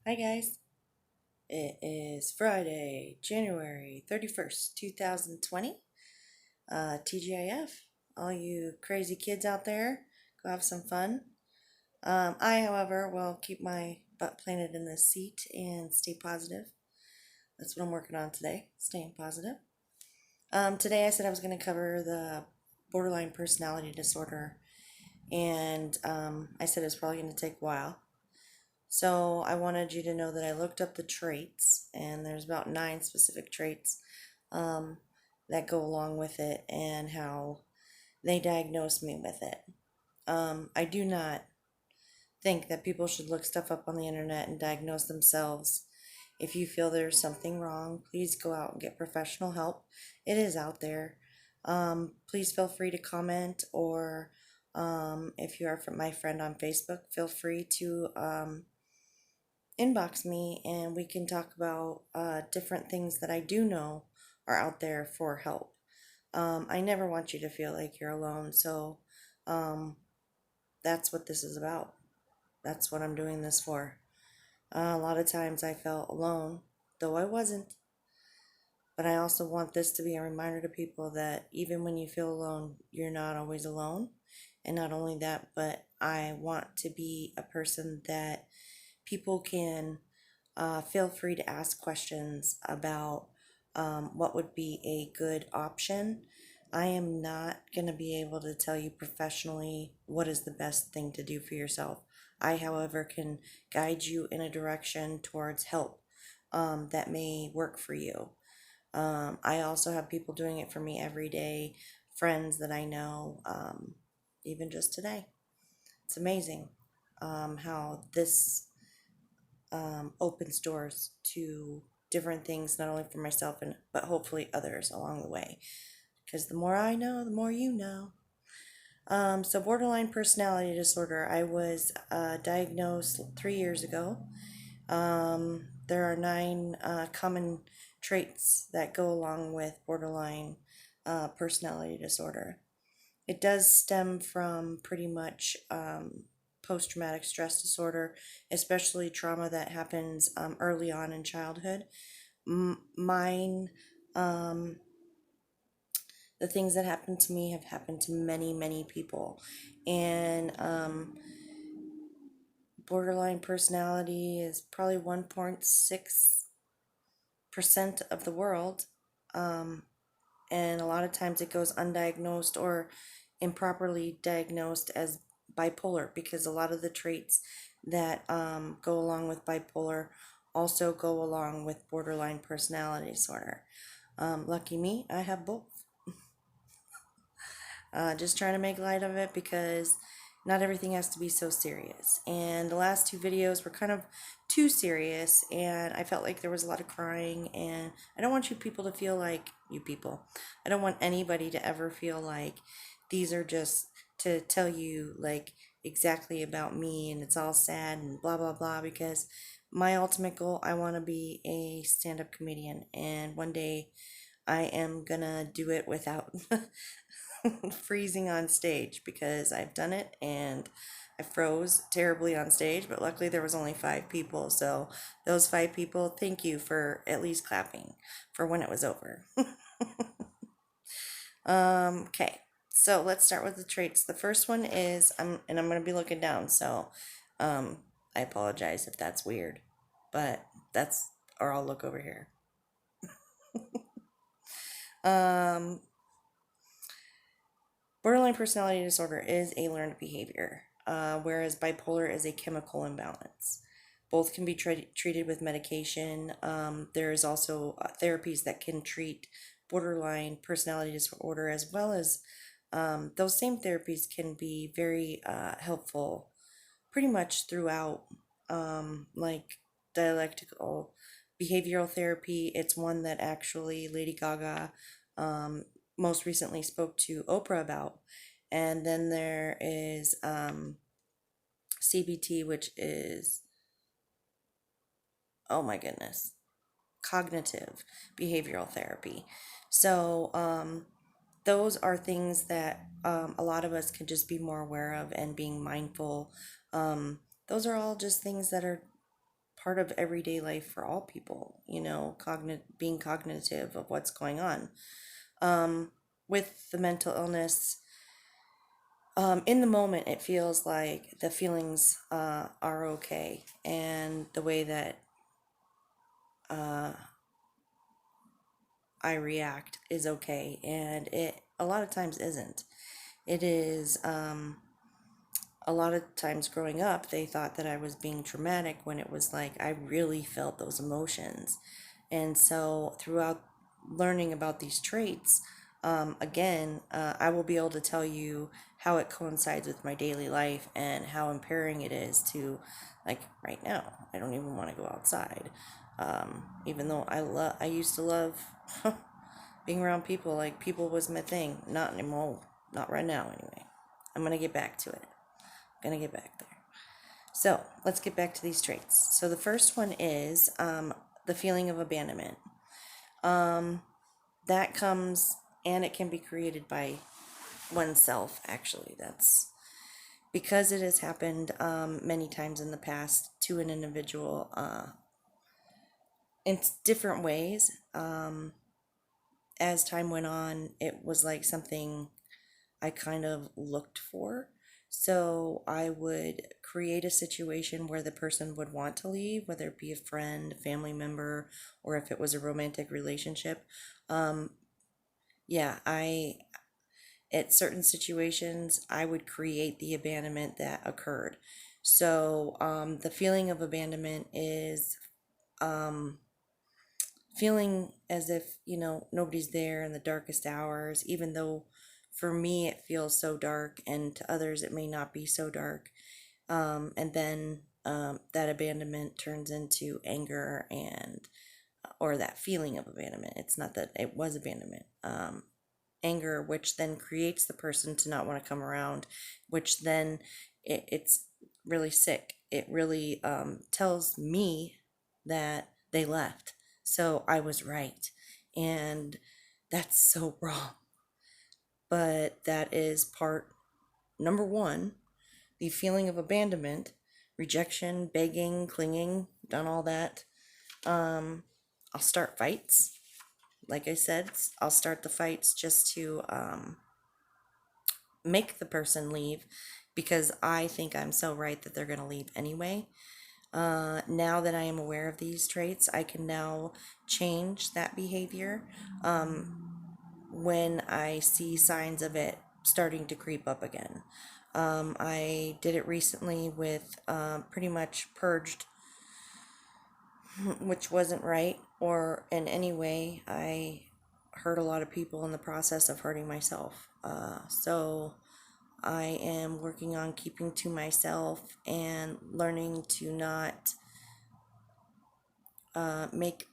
Hi guys, it is Friday, January 31st, 2020. TGIF, all you crazy kids out there, go have some fun. I, however, will keep my butt planted in this seat and stay positive. That's what I'm working on today, staying positive. Today I said I was going to cover the borderline personality disorder, and I said it's probably going to take a while. So I wanted you to know that I looked up the traits, and there's about 9 specific traits um, that go along with it and how they diagnosed me with it. I do not think that people should look stuff up on the internet and diagnose themselves. If you feel there's something wrong, please go out and get professional help. It is out there. Please feel free to comment, or if you are my friend on Facebook, feel free to inbox me and we can talk about different things that I do know are out there for help. I never want you to feel like you're alone, so that's what this is about. That's what I'm doing this for. A lot of times I felt alone, though I wasn't. But I also want this to be a reminder to people that even when you feel alone, you're not always alone. And not only that, but I want to be a person that people can feel free to ask questions about what would be a good option. I am not going to be able to tell you professionally what is the best thing to do for yourself. I, however, can guide you in a direction towards help that may work for you. I also have people doing it for me every day, friends that I know, even just today. It's amazing how this opens doors to different things, not only for myself but hopefully others along the way. Because the more I know, the more you know. So borderline personality disorder, I was diagnosed 3 years ago. There are 9 common traits that go along with borderline personality disorder. It does stem from pretty much post-traumatic stress disorder, especially trauma that happens early on in childhood. Mine, the things that happened to me have happened to many, many people. And borderline personality is probably 1.6% of the world. And a lot of times it goes undiagnosed or improperly diagnosed as bipolar, because a lot of the traits that go along with bipolar also go along with borderline personality disorder. Lucky me, I have both. Just trying to make light of it because not everything has to be so serious. And the last 2 videos were kind of too serious, and I felt like there was a lot of crying, and I don't want you to feel like, I don't want anybody to ever feel like these are just to tell you like exactly about me and it's all sad and blah blah blah, because my ultimate goal, I want to be a stand-up comedian, and one day I am gonna do it without freezing on stage, because I've done it and I froze terribly on stage, but luckily there was only 5 people. So those 5 people, thank you for at least clapping for when it was over. Okay, so let's start with the traits. The first one is, I'm going to be looking down, so I apologize if that's weird, but or I'll look over here. Borderline personality disorder is a learned behavior, whereas bipolar is a chemical imbalance. Both can be treated with medication. There is also therapies that can treat borderline personality disorder, as well as those same therapies can be very helpful pretty much throughout, like dialectical behavioral therapy. It's one that actually Lady Gaga most recently spoke to Oprah about. And then there is CBT, which is, oh my goodness, cognitive behavioral therapy. So those are things that a lot of us can just be more aware of and being mindful. Those are all just things that are part of everyday life for all people, being cognitive of what's going on. With the mental illness, in the moment, it feels like the feelings are okay, and the way that uh, I react is okay, and it a lot of times isn't. It is a lot of times growing up, they thought that I was being dramatic when it was like I really felt those emotions. And so throughout learning about these traits, I will be able to tell you how it coincides with my daily life and how impairing it is to, like right now, I don't even want to go outside. Even though I used to love being around people, like people was my thing. Not anymore. Not right now, anyway. I'm gonna get back to it. Gonna get back there. So let's get back to these traits. So the first one is the feeling of abandonment. That comes, and it can be created by oneself, actually. That's because it has happened many times in the past to an individual in different ways. As time went on, it was like something I kind of looked for. So I would create a situation where the person would want to leave, whether it be a friend, a family member, or if it was a romantic relationship. Um, yeah, at certain situations, I would create the abandonment that occurred. So the feeling of abandonment is um, feeling as if, nobody's there in the darkest hours, even though for me it feels so dark, and to others it may not be so dark. And then that abandonment turns into anger, and or that feeling of abandonment. It's not that it was abandonment. Anger, which then creates the person to not want to come around, which then it's really sick. It really tells me that they left, so I was right, and that's so wrong. But that is part number one, the feeling of abandonment, rejection, begging, clinging, done all that. I'll start fights. Like I said, I'll start the fights just to make the person leave, because I think I'm so right that they're going to leave anyway. Now that I am aware of these traits, I can now change that behavior when I see signs of it starting to creep up again. I did it recently with pretty much purged, which wasn't right, or in any way. I hurt a lot of people in the process of hurting myself. So I am working on keeping to myself and learning to not make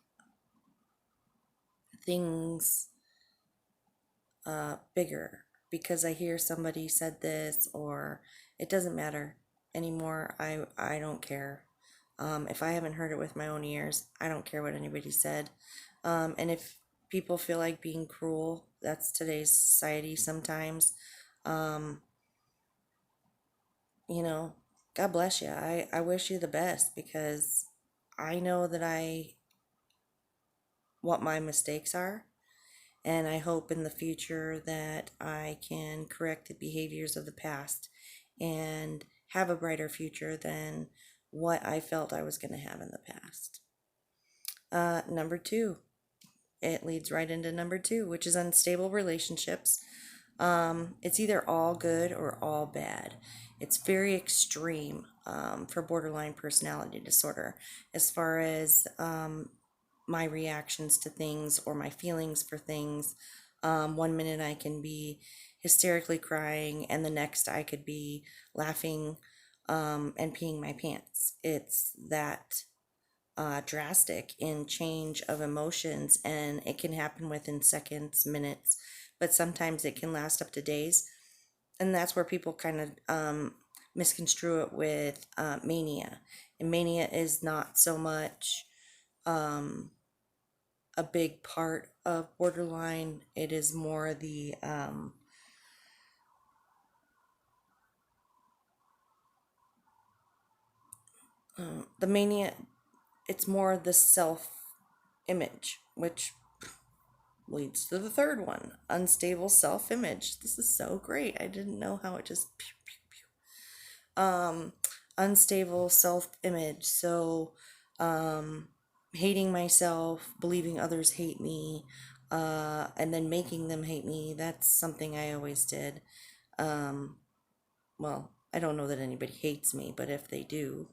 things bigger because I hear somebody said this, or it doesn't matter anymore. I don't care. If I haven't heard it with my own ears, I don't care what anybody said. And if people feel like being cruel, that's today's society sometimes. Um, you know, God bless you. I wish you the best, because I know that what my mistakes are, and I hope in the future that I can correct the behaviors of the past and have a brighter future than what I felt I was going to have in the past. Number two, it leads right into number two, which is unstable relationships. It's either all good or all bad. It's very extreme for borderline personality disorder as far as my reactions to things or my feelings for things. One minute I can be hysterically crying, and the next I could be laughing and peeing my pants. It's that drastic in change of emotions, and it can happen within seconds, minutes, but sometimes it can last up to days. And that's where people kind of misconstrue it with mania. And mania is not so much a big part of borderline. It is more the mania. it's more the self image, which leads to the third one, unstable self image. This is so great. I didn't know how it just pew, pew, pew. Unstable self image. So, hating myself, believing others hate me, and then making them hate me. That's something I always did. Um, well, I don't know that anybody hates me, but if they do,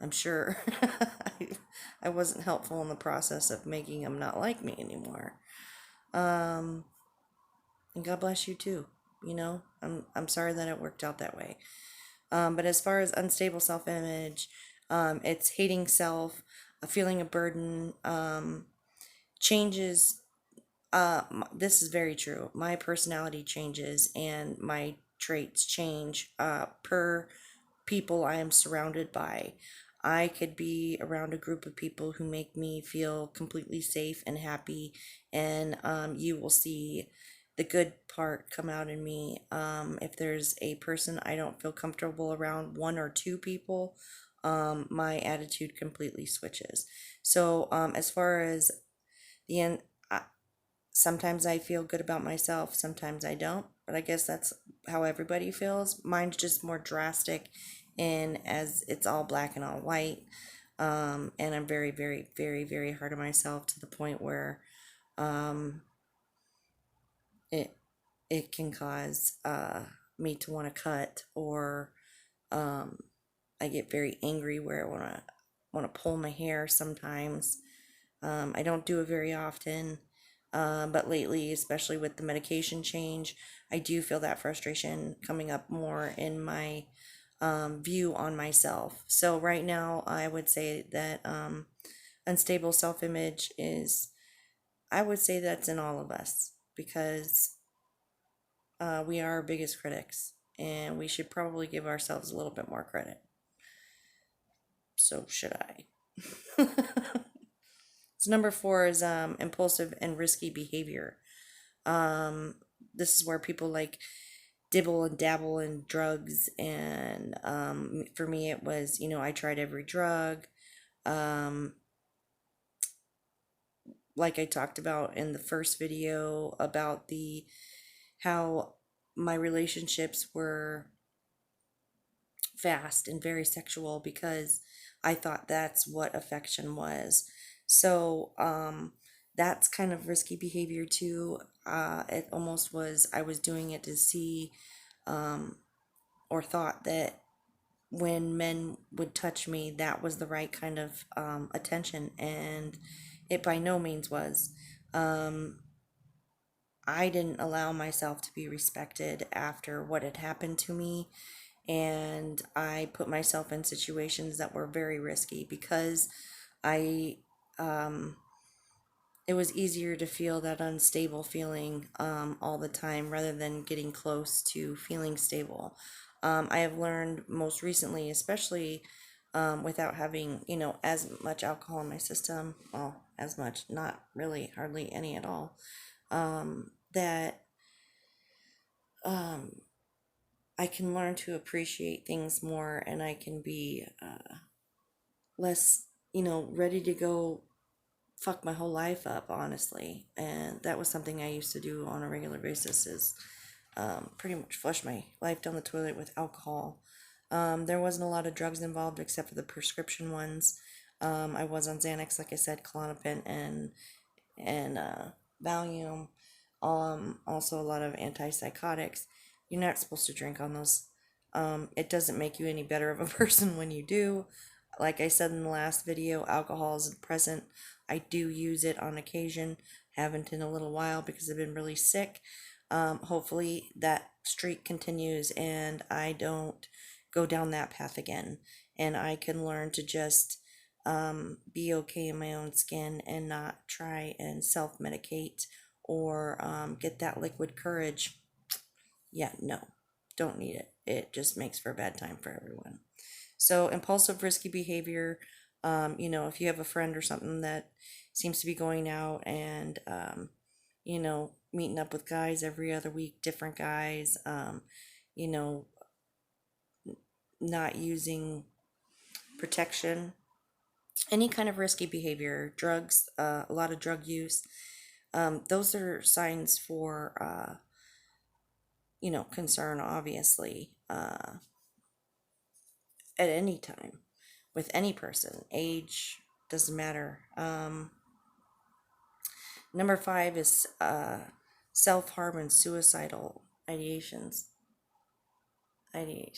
I'm sure I, I wasn't helpful in the process of making them not like me anymore. Um, and God bless you too. You know, I'm sorry that it worked out that way. But as far as unstable self-image, it's hating self, a feeling of burden, changes. This is very true. My personality changes and my traits change per people I am surrounded by. I could be around a group of people who make me feel completely safe and happy, and you will see the good part come out in me. If there's a person I don't feel comfortable around, one or two people, my attitude completely switches. So, as far as the end, sometimes I feel good about myself, sometimes I don't, but I guess that's how everybody feels. Mine's just more drastic, and as it's all black and all white. And I'm very, very, very, very hard on myself to the point where um, it it can cause me to want to cut, or um, I get very angry where I want to pull my hair sometimes. I don't do it very often, but lately, especially with the medication change, I do feel that frustration coming up more in my view on myself. So, right now, I would say that unstable self image is, I would say that's in all of us, because we are our biggest critics and we should probably give ourselves a little bit more credit. So, should I? So number 4 is impulsive and risky behavior. This is where people like dibble and dabble in drugs, and for me it was, I tried every drug. Um, like I talked about in the first video about the how my relationships were fast and very sexual because I thought that's what affection was. So, that's kind of risky behavior too. It almost was, I was doing it to see, um, or thought that when men would touch me, that was the right kind of attention, and it by no means was. Um, I didn't allow myself to be respected after what had happened to me, and I put myself in situations that were very risky because I um it was easier to feel that unstable feeling all the time rather than getting close to feeling stable. I have learned most recently, especially without having, as much alcohol in my system, well, as much, not really, hardly any at all, that um, I can learn to appreciate things more, and I can be less, ready to go fuck my whole life up, honestly. And that was something I used to do on a regular basis, is pretty much flush my life down the toilet with alcohol. There wasn't a lot of drugs involved except for the prescription ones. I was on Xanax, like I said, Klonopin and Valium. Also a lot of antipsychotics. You're not supposed to drink on those. It doesn't make you any better of a person when you do. Like I said in the last video, alcohol is present. I do use it on occasion. Haven't in a little while because I've been really sick. Hopefully that streak continues and I don't go down that path again. And I can learn to just be okay in my own skin and not try and self medicate or get that liquid courage. Yeah, no, don't need it. It just makes for a bad time for everyone. So, impulsive, risky behavior. If you have a friend or something that seems to be going out and, meeting up with guys every other week, different guys, you know, not using protection, any kind of risky behavior, drugs, a lot of drug use, those are signs for, concern, obviously, at any time with any person. Age doesn't matter. Number 5 is self harm and suicidal ideations. I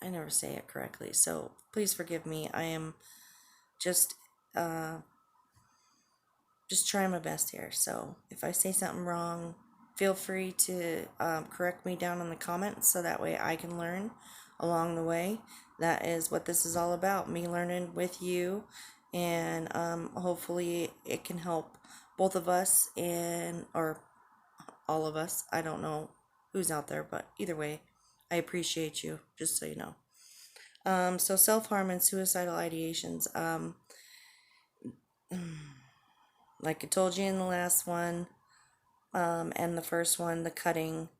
never say it correctly, so please forgive me. I am just uh, just trying my best here. So if I say something wrong, feel free to correct me down in the comments so that way I can learn along the way. That is what this is all about, me learning with you, and hopefully it can help both of us or all of us. I don't know who's out there, but either way, I appreciate you, just so you know. So self-harm and suicidal ideations. Like I told you in the last one, and the first one, the cutting.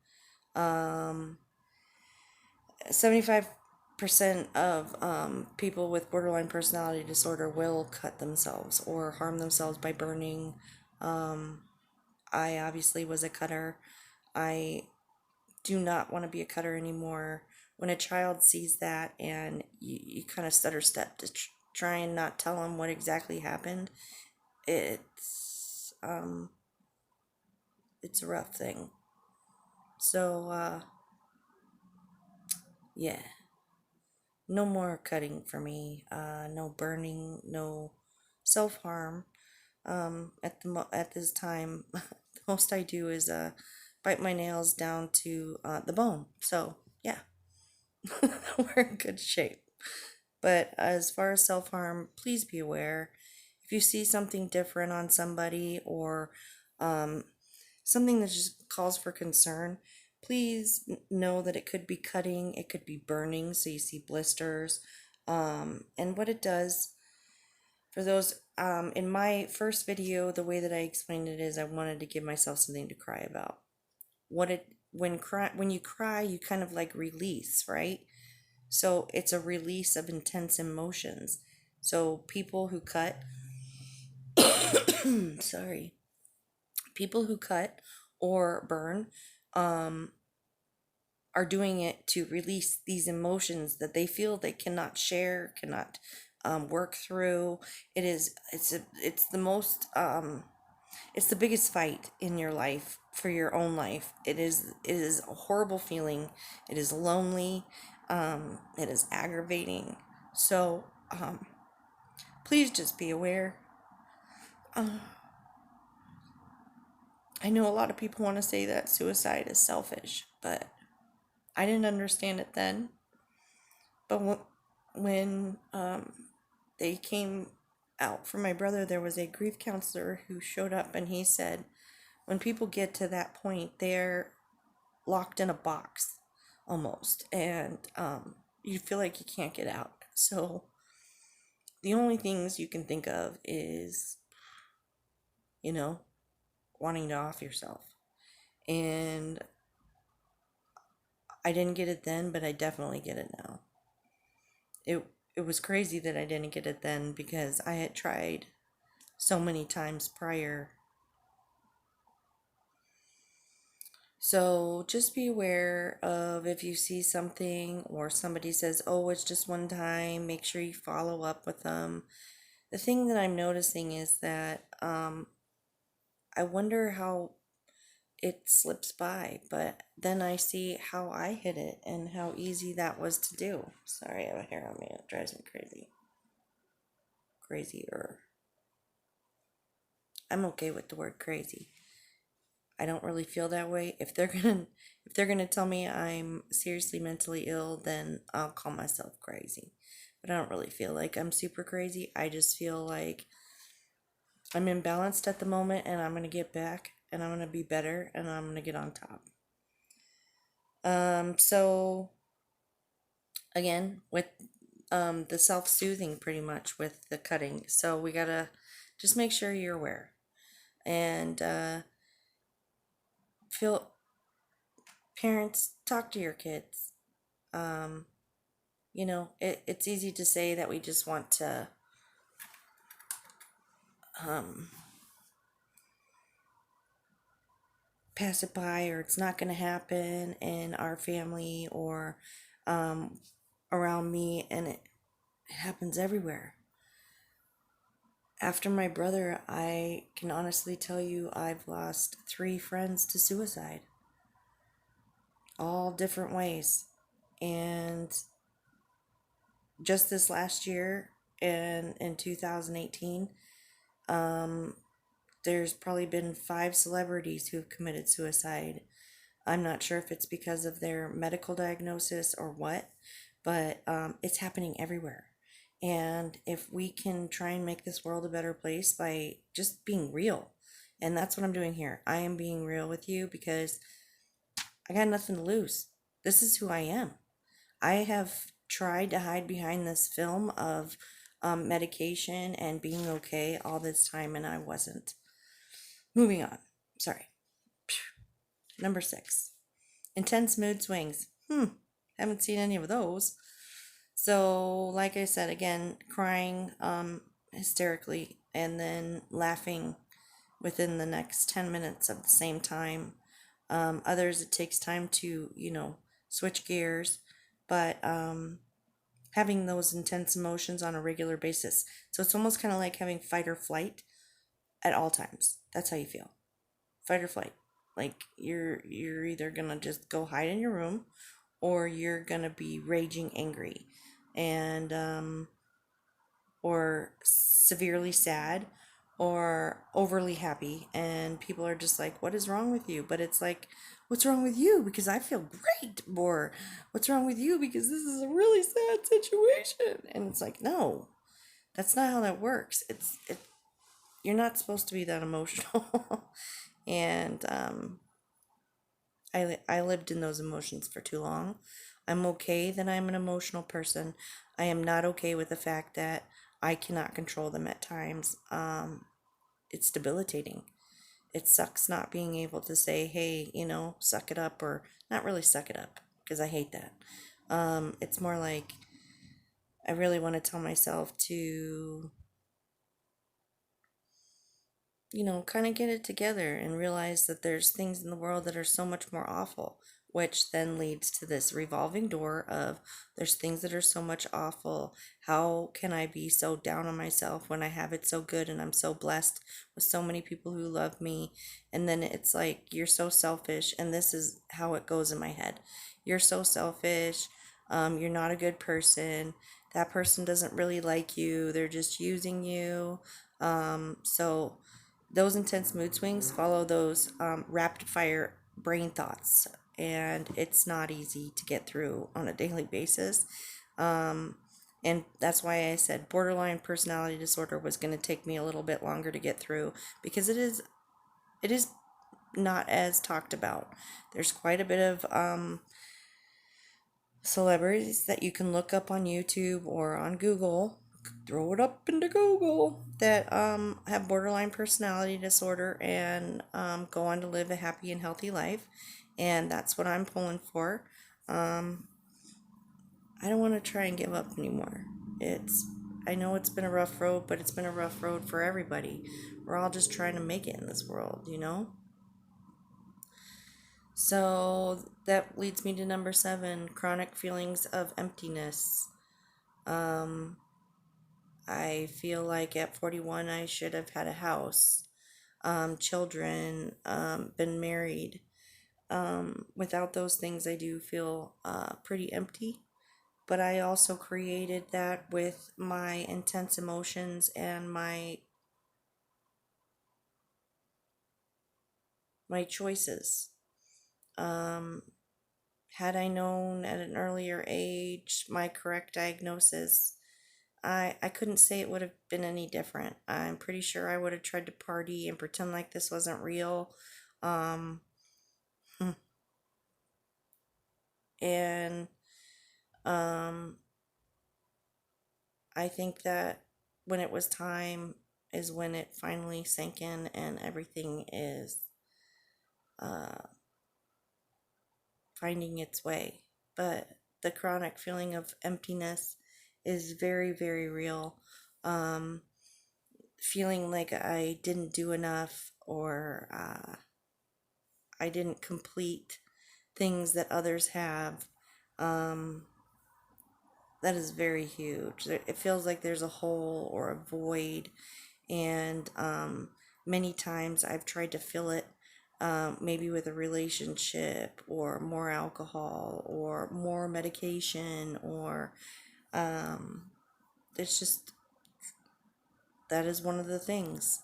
75% of people with borderline personality disorder will cut themselves or harm themselves by burning. I obviously was a cutter. I do not want to be a cutter anymore. When a child sees that and you kind of stutter step to try and not tell them what exactly happened, it's a rough thing. So yeah, no more cutting for me. No burning, no self harm. At this time, the most I do is bite my nails down to the bone. So yeah, we're in good shape. But as far as self harm, please be aware. If you see something different on somebody or um, something that just calls for concern, please know that it could be cutting, it could be burning, so you see blisters. And what it does for those, in my first video, the way that I explained it is I wanted to give myself something to cry about. When you cry, you kind of like release, right? So it's a release of intense emotions. So people who cut, sorry, people who cut or burn, um, are doing it to release these emotions that they feel they cannot share, cannot work through. It's the most it's the biggest fight in your life, for your own life. It is a horrible feeling. It is lonely. It is aggravating. So please just be aware. I know a lot of people want to say that suicide is selfish, but I didn't understand it then. But when they came out for my brother, there was a grief counselor who showed up, and he said, when people get to that point, they're locked in a box almost, and you feel like you can't get out. So the only things you can think of is, wanting to off yourself. And I didn't get it then, but I definitely get it now. It was crazy that I didn't get it then because I had tried so many times prior. So just be aware of, if you see something or somebody says, oh, it's just one time, make sure you follow up with them. The thing that I'm noticing is that I wonder how it slips by, but then I see how I hit it and how easy that was to do. Sorry, I have a hair on me. It drives me crazy. Crazier. I'm okay with the word crazy. I don't really feel that way. If they're gonna tell me I'm seriously mentally ill, then I'll call myself crazy. But I don't really feel like I'm super crazy. I just feel like I'm imbalanced at the moment, and I'm gonna get back, and I'm gonna be better, and I'm gonna get on top. So again, with the self-soothing, pretty much with the cutting. So we gotta just make sure you're aware, and feel parents, talk to your kids. It's easy to say that we just want to um, pass it by, or it's not going to happen in our family or um, around me, and it happens everywhere. After my brother, I can honestly tell you I've lost 3 friends to suicide, all different ways. And just this last year, and in 2018, um, there's probably been 5 celebrities who have committed suicide. I'm not sure if it's because of their medical diagnosis or what, but it's happening everywhere. And if we can try and make this world a better place by just being real, and that's what I'm doing here. I am being real with you because I got nothing to lose. This is who I am. I have tried to hide behind this film of medication and being okay all this time, and I wasn't. Moving on. Sorry. Number 6. Intense mood swings. Haven't seen any of those. So, like I said, again, crying hysterically and then laughing within the next 10 minutes of the same time. Others, it takes time to, switch gears, but having those intense emotions on a regular basis. So, it's almost kind of like having fight or flight at all times. That's how you feel. Fight or flight. Like you're either gonna just go hide in your room, or you're gonna be raging angry, and or severely sad, or overly happy, and people are just like, "What is wrong with you?" But it's like, "What's wrong with you? Because I feel great." Or, "What's wrong with you? Because this is a really sad situation." And it's like, no, that's not how that works. You're not supposed to be that emotional. And I lived in those emotions for too long. I'm okay that I'm an emotional person. I am not okay with the fact that I cannot control them at times. It's debilitating. It sucks not being able to say, hey, suck it up, or not really suck it up, because I hate that. It's more like I really want to tell myself to, kind of get it together and realize that there's things in the world that are so much more awful, which then leads to this revolving door of there's things that are so much awful. How can I be so down on myself when I have it so good and I'm so blessed with so many people who love me? And then it's like, you're so selfish. And this is how it goes in my head. You're so selfish. You're not a good person. That person doesn't really like you. They're just using you. So those intense mood swings follow those rapid fire brain thoughts, and it's not easy to get through on a daily basis. And that's why I said borderline personality disorder was going to take me a little bit longer to get through, because it is not as talked about. There's quite a bit of celebrities that you can look up on YouTube or on Google, throw it up into Google, that have borderline personality disorder and go on to live a happy and healthy life. And that's what I'm pulling for. I don't want to try and give up anymore. I know it's been a rough road, but it's been a rough road for everybody. We're all just trying to make it in this world. So that leads me to number 7, chronic feelings of emptiness. I feel like at 41 I should have had a house, children, been married. Without those things, I do feel pretty empty. But I also created that with my intense emotions and my choices. Um, had I known at an earlier age my correct diagnosis, I couldn't say it would have been any different. I'm pretty sure I would have tried to party and pretend like this wasn't real. Um, hmm. and um, I think that when it was time is when it finally sank in, and everything is uh, finding its way. But the chronic feeling of emptiness is very, very real. Um, feeling like I didn't do enough, or I didn't complete things that others have. Um, that is very huge. It feels like there's a hole or a void, and many times I've tried to fill it, maybe with a relationship, or more alcohol, or more medication, or um, it's just, that is one of the things.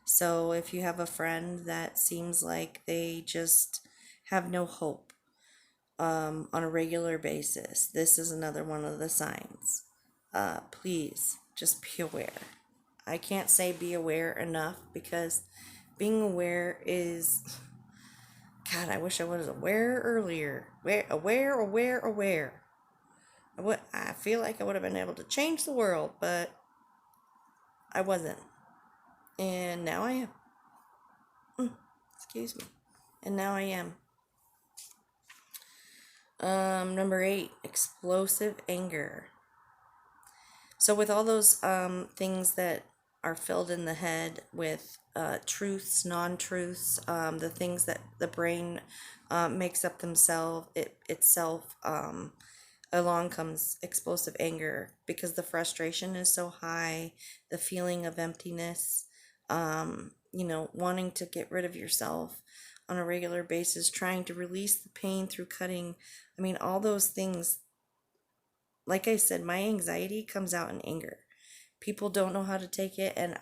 So if you have a friend that seems like they just have no hope, on a regular basis, this is another one of the signs. Please just be aware. I can't say be aware enough, because being aware is, God, I wish I was aware earlier. Aware. I feel like I would have been able to change the world, but I wasn't. And now I am. Excuse me. And now I am. Number 8, explosive anger. So with all those things that are filled in the head with truths, non-truths, the things that the brain makes up itself, along comes explosive anger, because the frustration is so high, the feeling of emptiness, wanting to get rid of yourself on a regular basis, trying to release the pain through cutting. I mean, all those things. Like I said, my anxiety comes out in anger. People don't know how to take it, and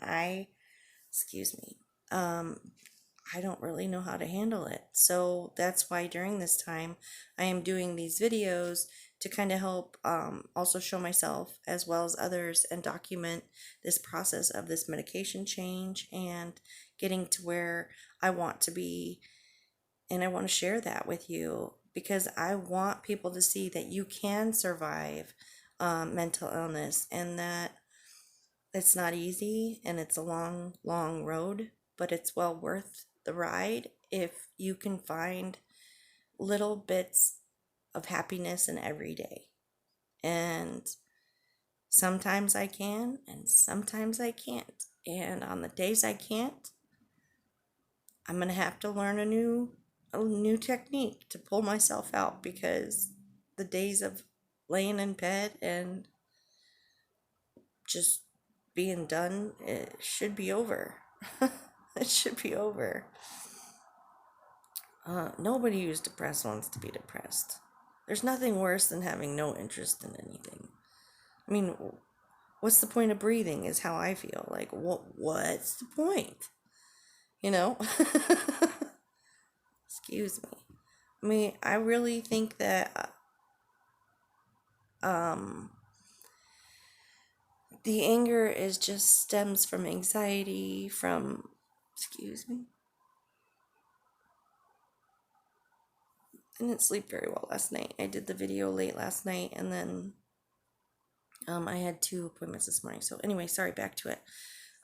excuse me, I don't really know how to handle it. So that's why during this time, I am doing these videos to kind of help, also show myself as well as others, and document this process of this medication change, and getting to where I want to be. And I want to share that with you, because I want people to see that you can survive mental illness, and that it's not easy, and it's a long, long road, but it's well worth the ride if you can find little bits of happiness in every day. And sometimes I can, and sometimes I can't. And on the days I can't, I'm going to have to learn a new technique to pull myself out, because the days of laying in bed and just being done, it should be over. It should be over. Nobody who's depressed wants to be depressed. There's nothing worse than having no interest in anything. I mean, what's the point of breathing is how I feel. Like, what's the point? You know? Excuse me. I mean, I really think that the anger is just stems from anxiety, from, excuse me. I didn't sleep very well last night. I did the video late last night, and then I had 2 appointments this morning. So anyway, sorry, back to it.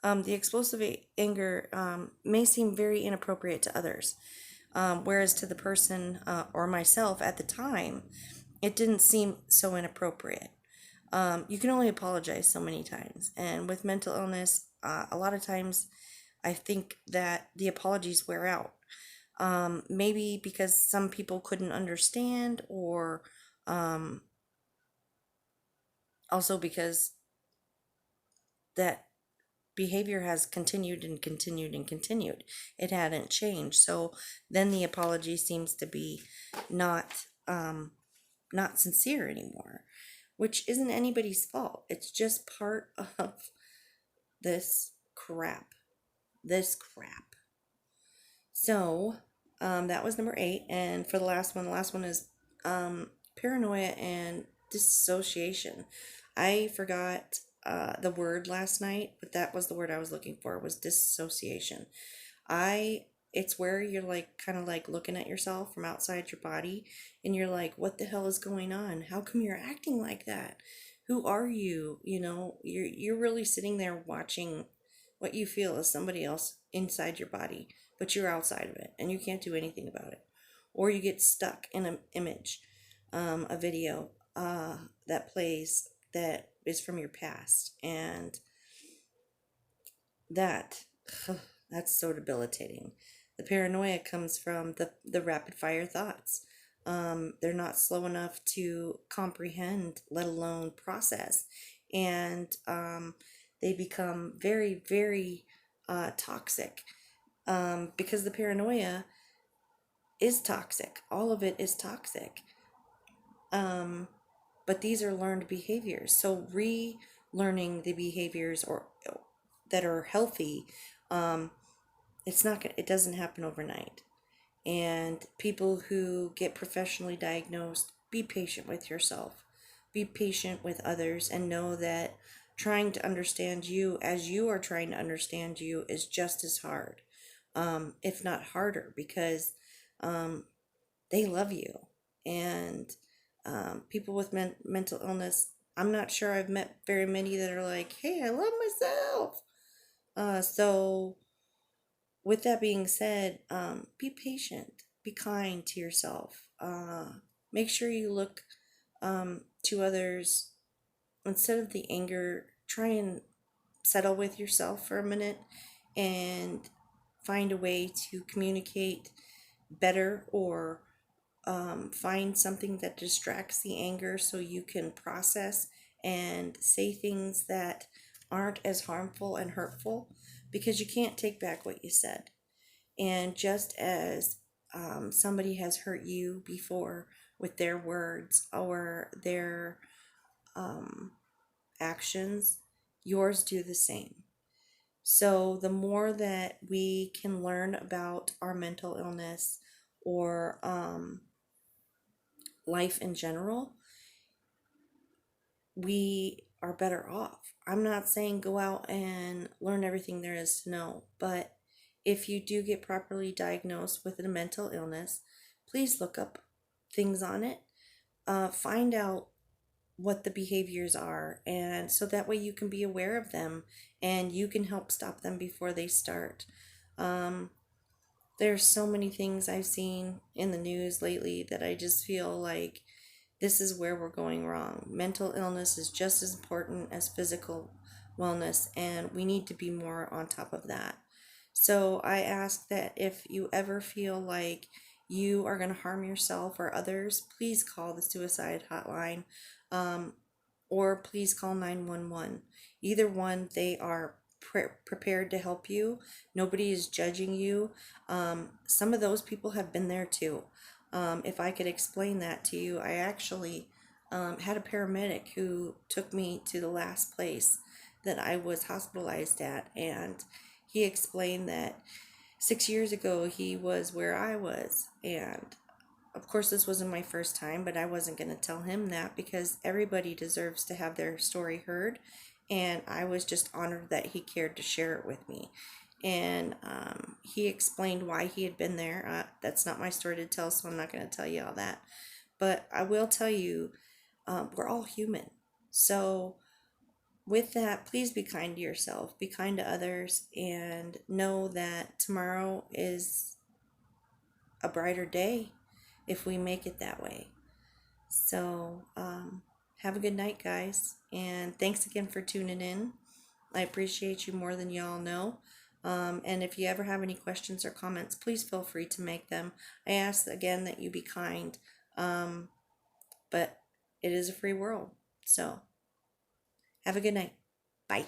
The explosive anger may seem very inappropriate to others, whereas to the person, or myself at the time, it didn't seem so inappropriate. You can only apologize so many times. And with mental illness, a lot of times I think that the apologies wear out. Maybe because some people couldn't understand, or also because that behavior has continued and continued and continued. It hadn't changed. So then the apology seems to be not not sincere anymore, which isn't anybody's fault. It's just part of this crap. This crap. So that was number 8. And for the last one is paranoia and dissociation. I forgot the word last night, but that was the word I was looking for, was dissociation. It's where you're like kind of like looking at yourself from outside your body, and you're like, what the hell is going on? How come you're acting like that? Who are you? You're really sitting there watching what you feel as somebody else inside your body, but you're outside of it and you can't do anything about it. Or you get stuck in an image, a video that plays that is from your past, and that that's so debilitating. The paranoia comes from the rapid fire thoughts. They're not slow enough to comprehend, let alone process, and they become very, very toxic, because the paranoia is toxic. All of it is toxic. Um, but these are learned behaviors. So relearning the behaviors or that are healthy, um, it doesn't happen overnight. And people who get professionally diagnosed, be patient with yourself, be patient with others, and know that trying to understand you as you are trying to understand you is just as hard, if not harder, because um, they love you. And people with mental illness, I'm not sure I've met very many that are like, hey, I love myself. So with that being said, be patient, be kind to yourself. Make sure you look to others instead of the anger. Try and settle with yourself for a minute and find a way to communicate better, or find something that distracts the anger so you can process and say things that aren't as harmful and hurtful, because you can't take back what you said. And just as somebody has hurt you before with their words or their um, actions, yours do the same. So the more that we can learn about our mental illness, or life in general, we are better off. I'm not saying go out and learn everything there is to know, but if you do get properly diagnosed with a mental illness, please look up things on it. Find out what the behaviors are, and so that way you can be aware of them and you can help stop them before they start. Um, there's so many things I've seen in the news lately that I just feel like this is where we're going wrong. Mental illness is just as important as physical wellness, and we need to be more on top of that. So I ask that if you ever feel like you are going to harm yourself or others, please call the suicide hotline, um, or please call 911. Either one, they are prepared to help you. Nobody is judging you. Some of those people have been there too. If I could explain that to you, I actually had a paramedic who took me to the last place that I was hospitalized at, and he explained that 6 years ago he was where I was. And of course, this wasn't my first time, but I wasn't going to tell him that because everybody deserves to have their story heard. And I was just honored that he cared to share it with me. And he explained why he had been there. That's not my story to tell, so I'm not going to tell you all that. But I will tell you, we're all human. So, with that, please be kind to yourself, be kind to others, and know that tomorrow is a brighter day if we make it that way. So, have a good night, guys. And thanks again for tuning in. I appreciate you more than y'all know. And if you ever have any questions or comments, please feel free to make them. I ask again that you be kind. But it is a free world. So, have a good night. Bye.